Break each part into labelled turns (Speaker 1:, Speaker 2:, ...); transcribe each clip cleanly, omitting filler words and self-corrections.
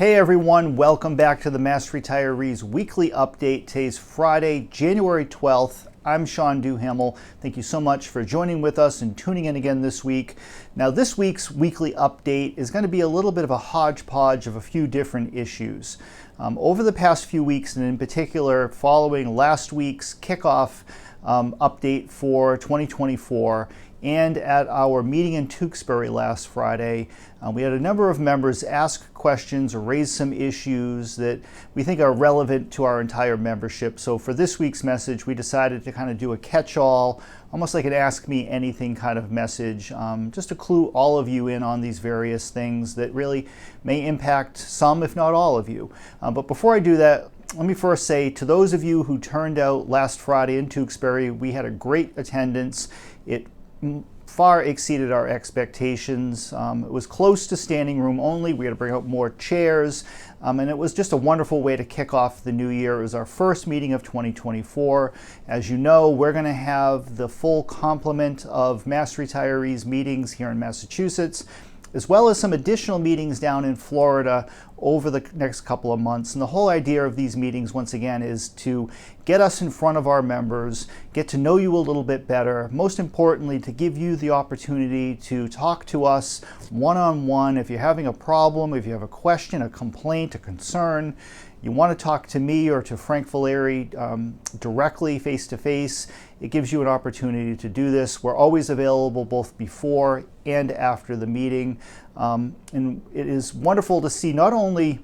Speaker 1: Hey everyone, welcome back to the Mass Retirees Weekly Update. Today's Friday, January 12th. I'm Sean Duhamel. Thank you so much for joining with us and tuning in again this week. Now, this week's weekly update is going to be a little bit of a hodgepodge of a few different issues. Over the past few weeks, and in particular following last week's kickoff update for 2024, and at our meeting in Tewksbury last Friday, we had a number of members ask questions or raise some issues that we think are relevant to our entire membership. So for this week's message, we decided to kind of do a catch-all, almost like an Ask Me Anything kind of message, just to clue all of you in on these various things that really may impact some, if not all of you. But before I do that, let me first say to those of you who turned out last Friday in Tewksbury, we had a great attendance. It far exceeded our expectations. It was close to standing room only. We had to bring out more chairs, and it was just a wonderful way to kick off the new year. It was our first meeting of 2024. As you know, we're going to have the full complement of Mass Retirees meetings here in Massachusetts, as well as some additional meetings down in Florida over the next couple of months. And the whole idea of these meetings, once again, is to get us in front of our members, get to know you a little bit better, most importantly, to give you the opportunity to talk to us one-on-one. If you're having a problem, if you have a question, a complaint, a concern, you want to talk to me or to Frank Valeri directly, face-to-face, it gives you an opportunity to do this. We're always available both before and after the meeting. And it is wonderful to see not only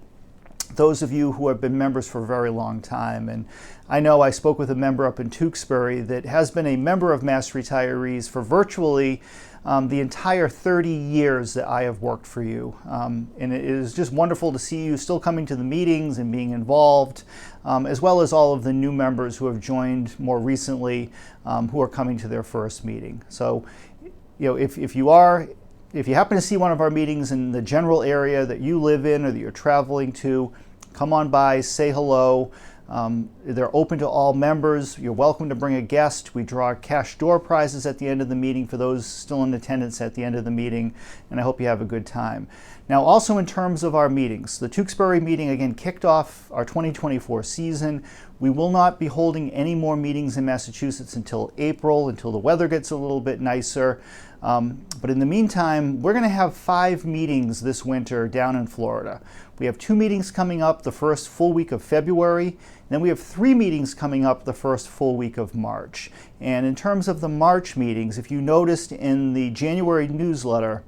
Speaker 1: those of you who have been members for a very long time. And I know I spoke with a member up in Tewksbury that has been a member of Mass Retirees for virtually the entire 30 years that I have worked for you. And it is just wonderful to see you still coming to the meetings and being involved, as well as all of the new members who have joined more recently, who are coming to their first meeting. So, you know, if you happen to see one of our meetings in the general area that you live in or that you're traveling to, come on by, say hello. They're open to all members. You're welcome to bring a guest. We draw cash door prizes at the end of the meeting for those still in attendance at the end of the meeting, and I hope you have a good time. Now, also in terms of our meetings, the Tewksbury meeting again kicked off our 2024 season. We will not be holding any more meetings in Massachusetts until April, until the weather gets a little bit nicer. But in the meantime, we're going to have 5 meetings this winter down in Florida. We have 2 meetings coming up the first full week of February. Then we have 3 meetings coming up the first full week of March. And in terms of the March meetings, if you noticed in the January newsletter,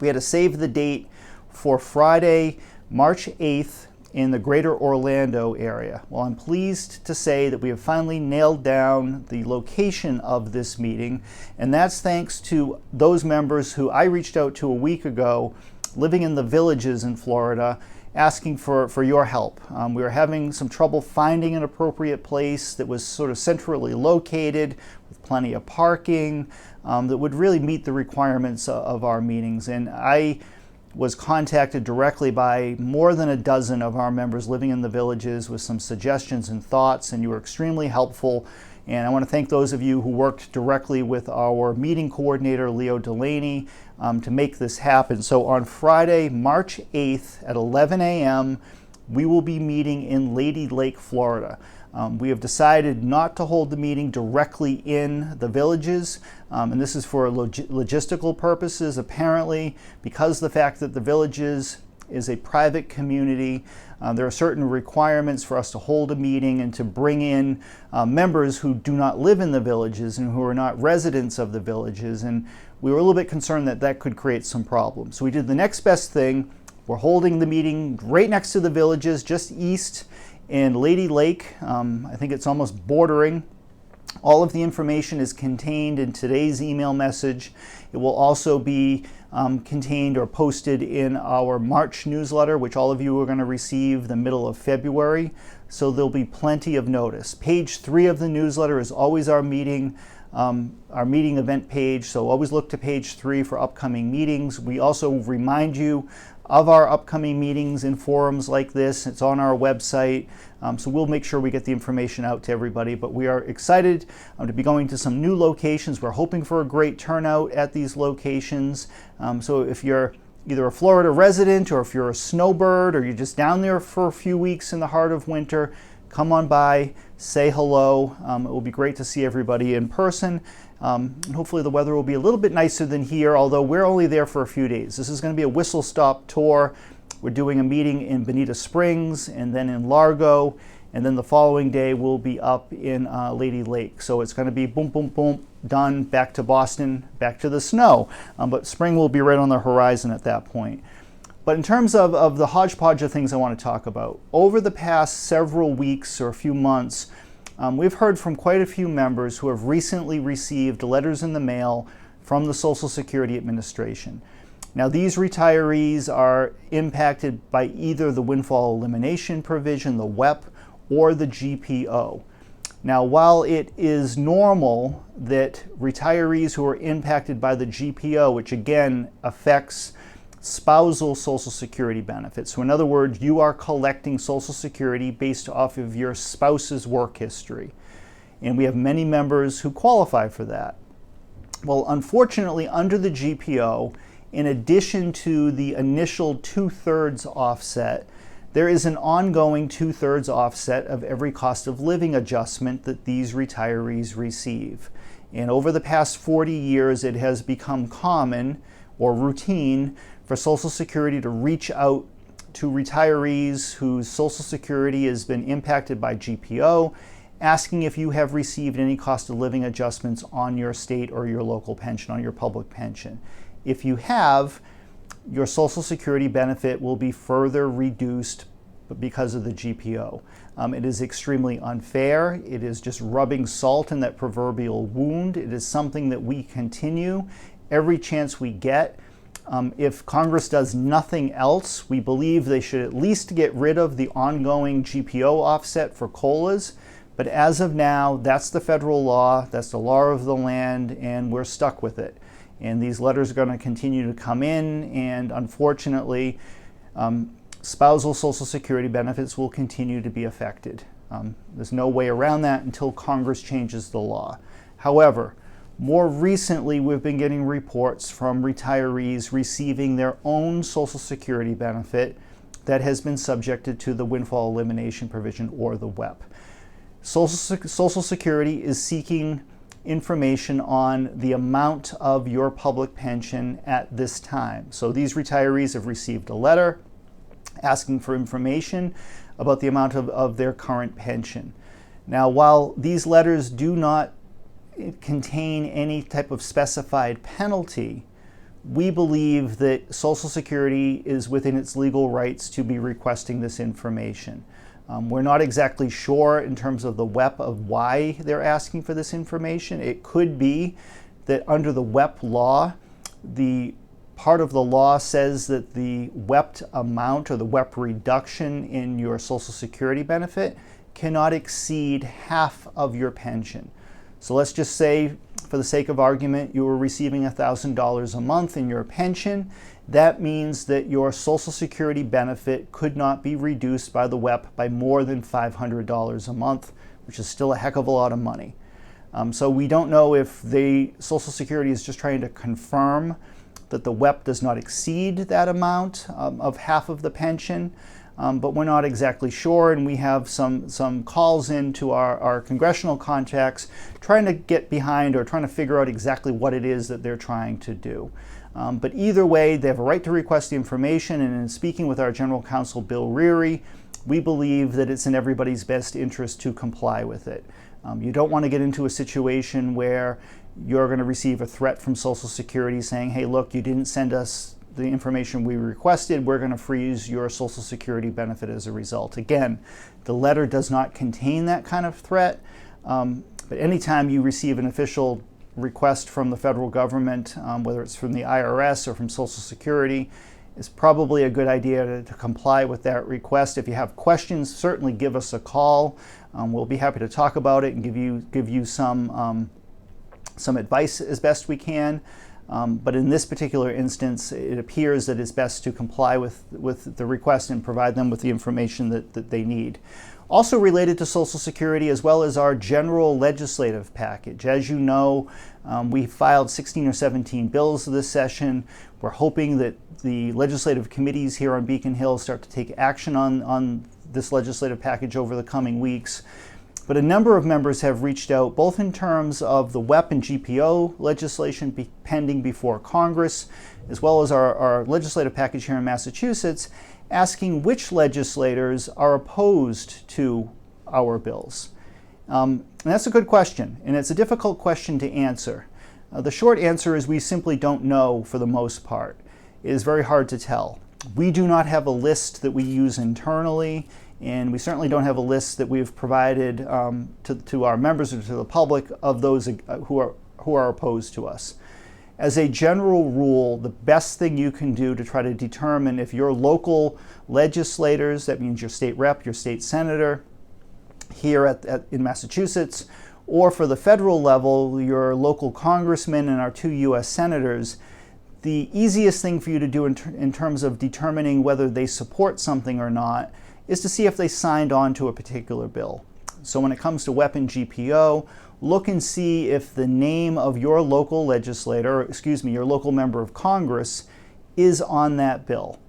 Speaker 1: we had to save the date for Friday, March 8th in the greater Orlando area. Well, I'm pleased to say that we have finally nailed down the location of this meeting, and that's thanks to those members who I reached out to a week ago living in the Villages in Florida, asking for your help. We were having some trouble finding an appropriate place that was sort of centrally located with plenty of parking that would really meet the requirements of our meetings. And I was contacted directly by more than a dozen of our members living in the Villages with some suggestions and thoughts, and you were extremely helpful. And I want to thank those of you who worked directly with our meeting coordinator, Leo Delaney, to make this happen. So on Friday, March 8th at 11 a.m., we will be meeting in Lady Lake, Florida. We have decided not to hold the meeting directly in the Villages, and this is for logistical purposes. Apparently, because the fact that the Villages is a private community, there are certain requirements for us to hold a meeting and to bring in members who do not live in the Villages and who are not residents of the Villages, and we were a little bit concerned that that could create some problems. So we did the next best thing. We're holding the meeting right next to the Villages, just east in Lady Lake. I think it's almost bordering. All of the information is contained in today's email message. It will also be contained or posted in our March newsletter, which all of you are going to receive the middle of February. So there'll be plenty of notice. Page 3 of the newsletter is always our meeting event page. So always look to page 3 for upcoming meetings. We also remind you of our upcoming meetings in forums like this. It's on our website, so we'll make sure we get the information out to everybody. But we are excited to be going to some new locations. We're hoping for a great turnout at these locations. So if you're either a Florida resident, or if you're a snowbird, or you're just down there for a few weeks in the heart of winter, come on by, say hello. It will be great to see everybody in person. And hopefully the weather will be a little bit nicer than here, although we're only there for a few days. This is going to be a whistle-stop tour. We're doing a meeting in Bonita Springs and then in Largo, and then the following day we'll be up in Lady Lake. So it's going to be boom, boom, boom, done, back to Boston, back to the snow. But spring will be right on the horizon at that point. But in terms of the hodgepodge of things I want to talk about, over the past several weeks or a few months, we've heard from quite a few members who have recently received letters in the mail from the Social Security Administration. Now, these retirees are impacted by either the windfall elimination provision, the WEP, or the GPO. Now, while it is normal that retirees who are impacted by the GPO, which again affects spousal Social Security benefits, so in other words, you are collecting Social Security based off of your spouse's work history, and we have many members who qualify for that. Well, unfortunately, under the GPO, in addition to the initial 2/3 offset, there is an ongoing 2/3 offset of every cost of living adjustment that these retirees receive. And over the past 40 years, it has become common or routine for Social Security to reach out to retirees whose Social Security has been impacted by GPO, asking if you have received any cost of living adjustments on your state or your local pension, on your public pension. If you have, your Social Security benefit will be further reduced because of the GPO. It is extremely unfair. It is just rubbing salt in that proverbial wound. It is something that we continue every chance we get. If Congress does nothing else, we believe they should at least get rid of the ongoing GPO offset for COLAs. But as of now, that's the federal law, that's the law of the land, and we're stuck with it. And these letters are going to continue to come in, and unfortunately, spousal Social Security benefits will continue to be affected. There's no way around that until Congress changes the law. However, more recently, we've been getting reports from retirees receiving their own Social Security benefit that has been subjected to the windfall elimination provision, or the WEP. Social Security is seeking information on the amount of your public pension at this time. So these retirees have received a letter asking for information about the amount of their current pension. Now, while these letters do not contain any type of specified penalty, we believe that Social Security is within its legal rights to be requesting this information. We're not exactly sure in terms of the WEP of why they're asking for this information. It could be that under the WEP law, the part of the law says that the WEP amount or the WEP reduction in your Social Security benefit cannot exceed half of your pension. So let's just say, for the sake of argument, you were receiving $1,000 a month in your pension. That means that your Social Security benefit could not be reduced by the WEP by more than $500 a month, which is still a heck of a lot of money. So we don't know if the Social Security is just trying to confirm that the WEP does not exceed that amount of half of the pension, but we're not exactly sure, and we have some calls into our congressional contacts trying to get behind or trying to figure out exactly what it is that they're trying to do. But either way, they have a right to request the information, and in speaking with our General Counsel, Bill Reary, we believe that it's in everybody's best interest to comply with it. You don't want to get into a situation where you're going to receive a threat from Social Security saying, hey, look, you didn't send us the information we requested, we're going to freeze your Social Security benefit as a result. Again, the letter does not contain that kind of threat, but anytime you receive an official request from the federal government, whether it's from the IRS or from Social Security, it's probably a good idea to comply with that request. If you have questions, certainly give us a call. We'll be happy to talk about it and give you some advice as best we can. But in this particular instance, it appears that it's best to comply with the request and provide them with the information that they need. Also related to Social Security, as well as our general legislative package. As you know, we filed 16 or 17 bills this session. We're hoping that the legislative committees here on Beacon Hill start to take action on this legislative package over the coming weeks. But a number of members have reached out, both in terms of the WEP and GPO legislation pending before Congress, as well as our legislative package here in Massachusetts, asking which legislators are opposed to our bills. And that's a good question, and it's a difficult question to answer. The short answer is we simply don't know for the most part. It is very hard to tell. We do not have a list that we use internally, and we certainly don't have a list that we've provided to our members or to the public of those who are opposed to us. As a general rule, the best thing you can do to try to determine if your local legislators, that means your state rep, your state senator here in Massachusetts, or for the federal level, your local congressman and our 2 U.S. senators, the easiest thing for you to do in terms of determining whether they support something or not is to see if they signed on to a particular bill. So when it comes to WEP and GPO, look and see if the name of your local legislator, your local member of Congress, is on that bill.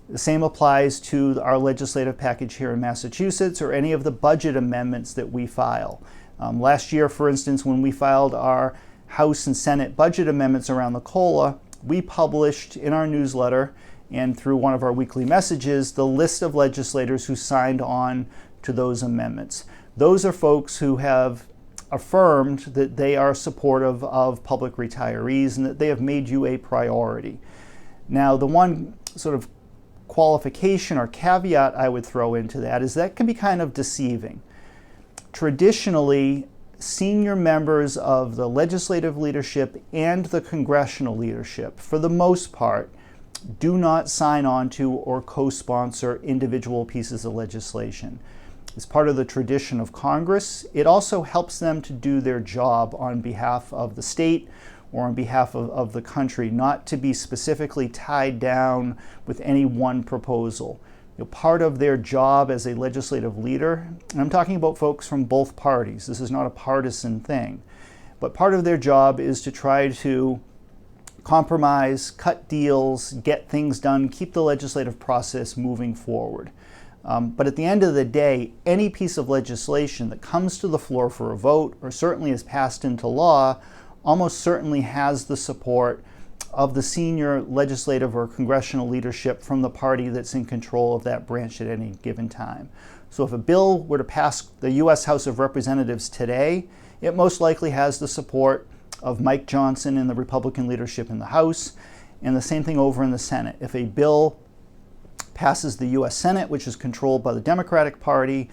Speaker 1: The same applies to our legislative package here in Massachusetts or any of the budget amendments that we file. Last year, for instance, when we filed our House and Senate budget amendments around the COLA, we published in our newsletter and through one of our weekly messages the list of legislators who signed on to those amendments. Those are folks who have affirmed that they are supportive of public retirees and that they have made you a priority. Now, the one sort of qualification or caveat I would throw into that is that can be kind of deceiving. Traditionally, senior members of the legislative leadership and the congressional leadership, for the most part, do not sign on to or co-sponsor individual pieces of legislation. It's part of the tradition of Congress. It also helps them to do their job on behalf of the state or on behalf of the country, not to be specifically tied down with any one proposal. Part of their job as a legislative leader, and I'm talking about folks from both parties, this is not a partisan thing, but part of their job is to try to compromise, cut deals, get things done, keep the legislative process moving forward. But at the end of the day, any piece of legislation that comes to the floor for a vote or certainly is passed into law almost certainly has the support of the senior legislative or congressional leadership from the party that's in control of that branch at any given time. So if a bill were to pass the U.S. House of Representatives today, it most likely has the support of Mike Johnson and the Republican leadership in the House, and the same thing over in the Senate. If a bill passes the U.S. Senate, which is controlled by the Democratic Party,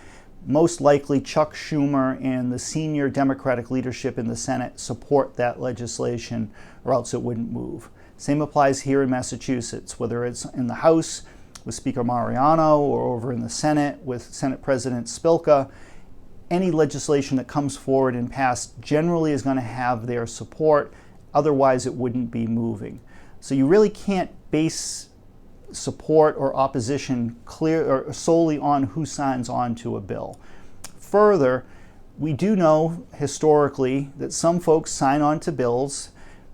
Speaker 1: most likely Chuck Schumer and the senior Democratic leadership in the Senate support that legislation, or else it wouldn't move. Same applies here in Massachusetts, whether it's in the House with Speaker Mariano or over in the Senate with Senate President Spilka. Any legislation that comes forward and passed generally is going to have their support, otherwise it wouldn't be moving. So you really can't base support or opposition clear or solely on who signs on to a bill. Further, we do know historically that some folks sign on to bills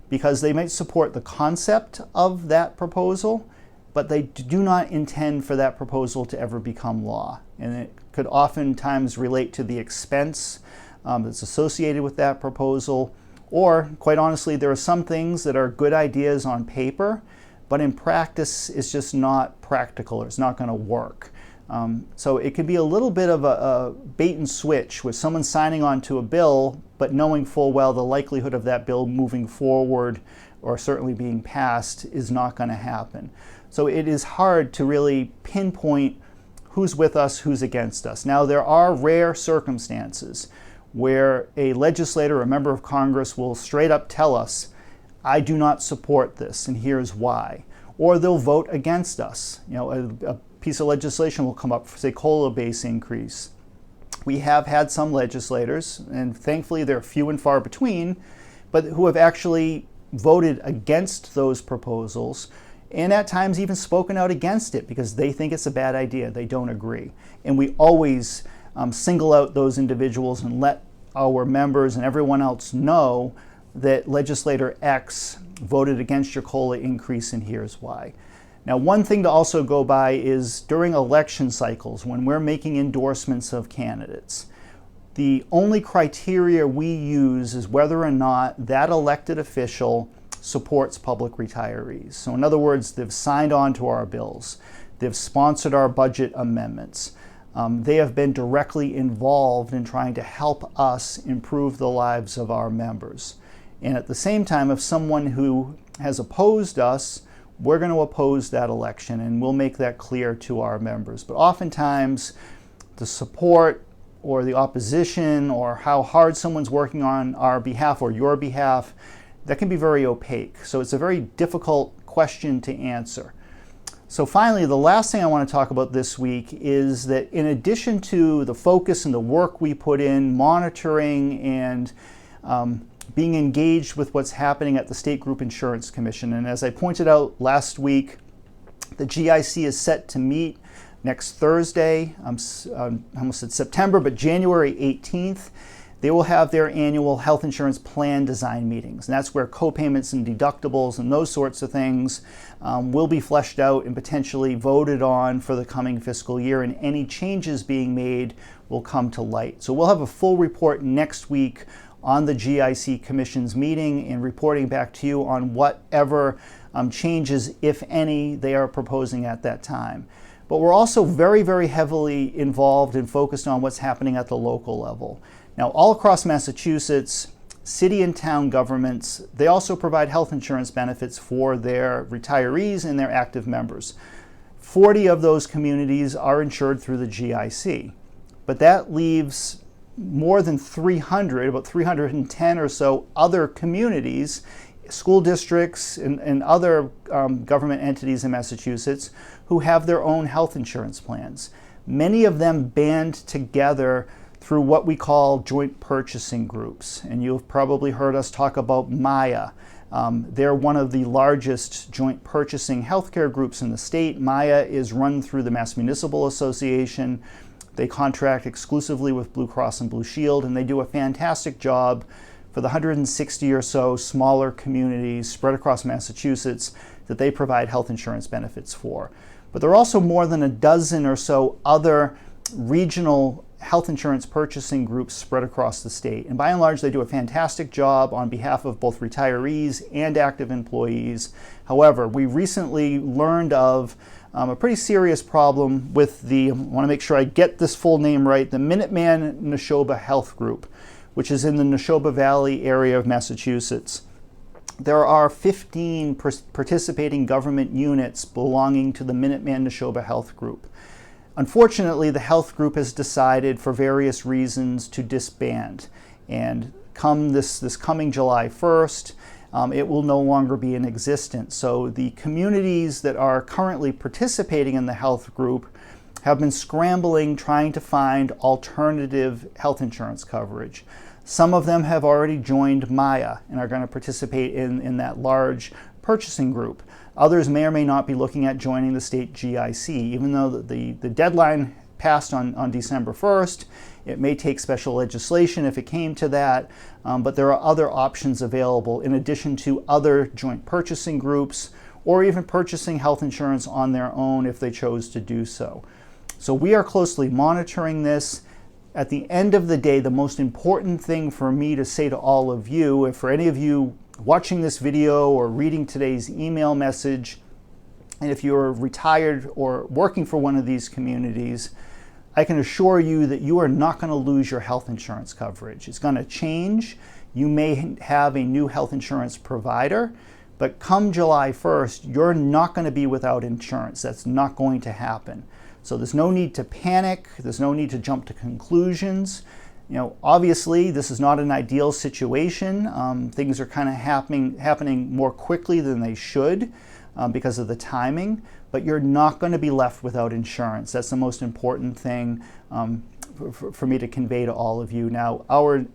Speaker 1: because they might support the concept of that proposal, but they do not intend for that proposal to ever become law. And it could oftentimes relate to the expense that's associated with that proposal, or quite honestly, there are some things that are good ideas on paper, but in practice, it's just not practical, or it's not going to work. So it can be a little bit of a bait and switch with someone signing on to a bill, but knowing full well the likelihood of that bill moving forward or certainly being passed is not going to happen. So it is hard to really pinpoint who's with us, who's against us. Now, there are rare circumstances where a legislator, a member of Congress, will straight up tell us, I do not support this, and here's why. Or they'll vote against us. A piece of legislation will come up for, say, COLA base increase. We have had some legislators, and thankfully they're few and far between, but who have actually voted against those proposals, and at times even spoken out against it because they think it's a bad idea, they don't agree. And we always single out those individuals and let our members and everyone else know that legislator X voted against your COLA increase and here's why. Now, one thing to also go by is during election cycles, when we're making endorsements of candidates, the only criteria we use is whether or not that elected official supports public retirees. So in other words, they've signed on to our bills, they've sponsored our budget amendments, they have been directly involved in trying to help us improve the lives of our members. And at the same time, if someone who has opposed us, we're going to oppose that election, and we'll make that clear to our members. But oftentimes, the support or the opposition or how hard someone's working on our behalf or your behalf, that can be very opaque. So it's a very difficult question to answer. So finally, the last thing I want to talk about this week is that in addition to the focus and the work we put in monitoring and being engaged with what's happening at the State Group Insurance Commission. And as I pointed out last week, the GIC is set to meet next Thursday, I almost said September, but January 18th. They will have their annual health insurance plan design meetings. And that's where co-payments and deductibles and those sorts of things will be fleshed out and potentially voted on for the coming fiscal year. And any changes being made will come to light. So we'll have a full report next week on the GIC Commission's meeting and reporting back to you on whatever changes, if any, they are proposing at that time. But we're also very, very heavily involved and focused on what's happening at the local level. Now, all across Massachusetts, city and town governments, they also provide health insurance benefits for their retirees and their active members. 40 of those communities are insured through the GIC, but that leaves more than 300, about 310 or so other communities, school districts and other government entities in Massachusetts who have their own health insurance plans. Many of them band together through what we call joint purchasing groups. And you've probably heard us talk about MIA. They're one of the largest joint purchasing healthcare groups in the state. MIA is run through the Mass Municipal Association. They contract exclusively with Blue Cross and Blue Shield, and they do a fantastic job for the 160 or so smaller communities spread across Massachusetts that they provide health insurance benefits for. But there are also more than a dozen or so other regional health insurance purchasing groups spread across the state. And by and large, they do a fantastic job on behalf of both retirees and active employees. However, we recently learned of a pretty serious problem with I want to make sure I get this full name right, the Minuteman Nashoba Health Group, which is in the Nashoba Valley area of Massachusetts. There are 15 participating government units belonging to the Minuteman Nashoba Health Group. Unfortunately, the health group has decided for various reasons to disband, and come this coming July 1st, it will no longer be in existence. So the communities that are currently participating in the health group have been scrambling trying to find alternative health insurance coverage. Some of them have already joined MIA and are going to participate in that large purchasing group. Others may or may not be looking at joining the state GIC, even though the deadline passed on December 1st. It may take special legislation if it came to that, but there are other options available in addition to other joint purchasing groups or even purchasing health insurance on their own if they chose to do so. So we are closely monitoring this. At the end of the day, the most important thing for me to say to all of you, if for any of you watching this video or reading today's email message, and if you're retired or working for one of these communities, I can assure you that you are not going to lose your health insurance coverage. It's going to change. You may have a new health insurance provider, but come July 1st, you're not going to be without insurance. That's not going to happen. So there's no need to panic. There's no need to jump to conclusions. You know, obviously, this is not an ideal situation. Things are kind of happening more quickly than they should because of the timing, but you're not going to be left without insurance. That's the most important thing for me to convey to all of you. Now, our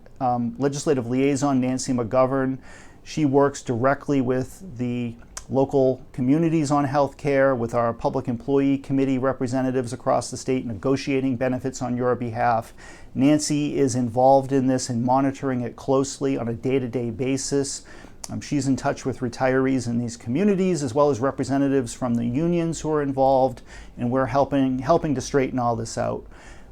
Speaker 1: legislative liaison, Nancy McGovern, She works directly with the local communities on healthcare, with our public employee committee representatives across the state negotiating benefits on your behalf. Nancy is involved in this and monitoring it closely on a day-to-day basis. She's in touch with retirees in these communities as well as representatives from the unions who are involved, and we're helping to straighten all this out.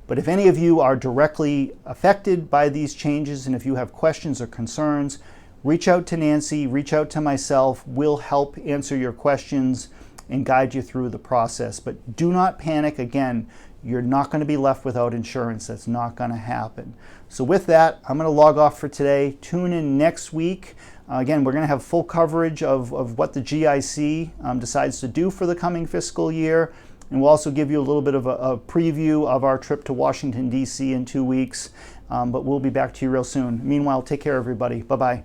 Speaker 1: But if any of you are directly affected by these changes, and if you have questions or concerns, reach out to Nancy, reach out to myself. We'll help answer your questions and guide you through the process. But do not panic. Again, you're not going to be left without insurance. That's not going to happen. So with that, I'm going to log off for today. Tune in next week. Again, we're going to have full coverage of what the GIC decides to do for the coming fiscal year. And we'll also give you a little bit of a preview of our trip to Washington, D.C. in 2 weeks. But we'll be back to you real soon. Meanwhile, take care, everybody. Bye-bye.